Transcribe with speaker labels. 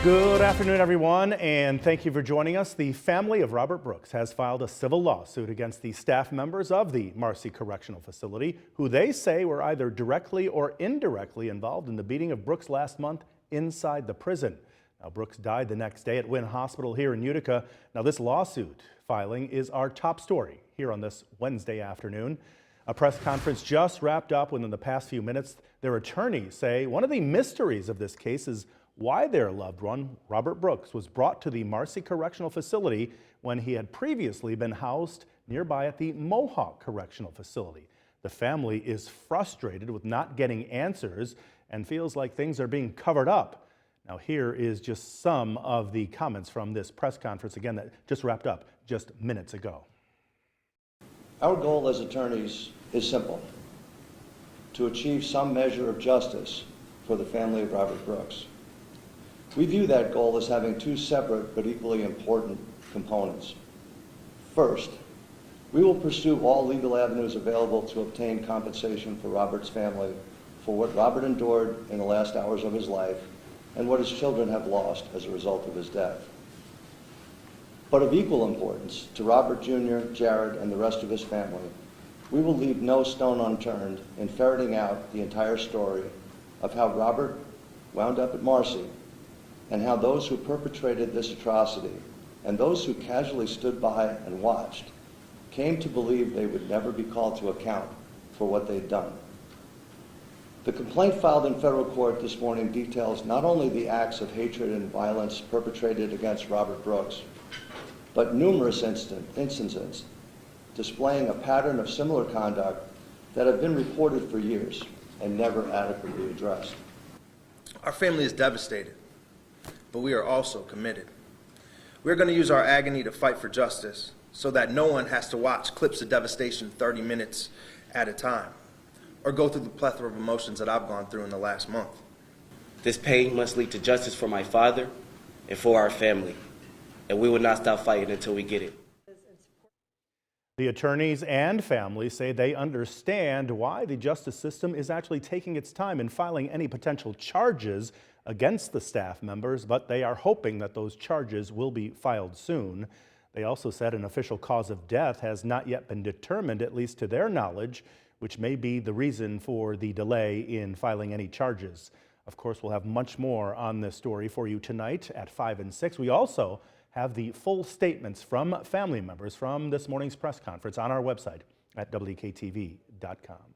Speaker 1: Good afternoon, everyone, and thank you for joining us. The family of Robert Brooks has filed a civil lawsuit against the staff members of the Marcy Correctional Facility, who they say were either directly or indirectly involved in the beating of Brooks last month inside the prison. Now, Brooks died the next day at Wynn Hospital here in Utica. Now, this lawsuit filing is our top story here on this Wednesday afternoon. A press conference just wrapped up within the past few minutes. Their attorneys say one of the mysteries of this case is why their loved one, Robert Brooks, was brought to the Marcy Correctional Facility when he had previously been housed nearby at the Mohawk Correctional Facility. The family is frustrated with not getting answers and feels like things are being covered up. Now, here is just some of the comments from this press conference, again, that just wrapped up just minutes ago.
Speaker 2: Our goal as attorneys is simple: to achieve some measure of justice for the family of Robert Brooks. We view that goal as having two separate but equally important components. First, we will pursue all legal avenues available to obtain compensation for Robert's family for what Robert endured in the last hours of his life and what his children have lost as a result of his death. But of equal importance to Robert Jr., Jared, and the rest of his family, we will leave no stone unturned in ferreting out the entire story of how Robert wound up at Marcy, and how those who perpetrated this atrocity and those who casually stood by and watched came to believe they would never be called to account for what they'd done. The complaint filed in federal court this morning details not only the acts of hatred and violence perpetrated against Robert Brooks, but numerous instances displaying a pattern of similar conduct that have been reported for years and never adequately addressed.
Speaker 3: Our family is devastated, but we are also committed. We're going to use our agony to fight for justice so that no one has to watch clips of devastation 30 minutes at a time or go through the plethora of emotions that I've gone through in the last month.
Speaker 4: This pain must lead to justice for my father and for our family, and we will not stop fighting until we get it.
Speaker 1: The attorneys and families say they understand why the justice system is actually taking its time in filing any potential charges against the staff members, but they are hoping that those charges will be filed soon. They also said an official cause of death has not yet been determined, at least to their knowledge, which may be the reason for the delay in filing any charges. Of course, we'll have much more on this story for you tonight at 5 and 6. We also have the full statements from family members from this morning's press conference on our website at WKTV.com.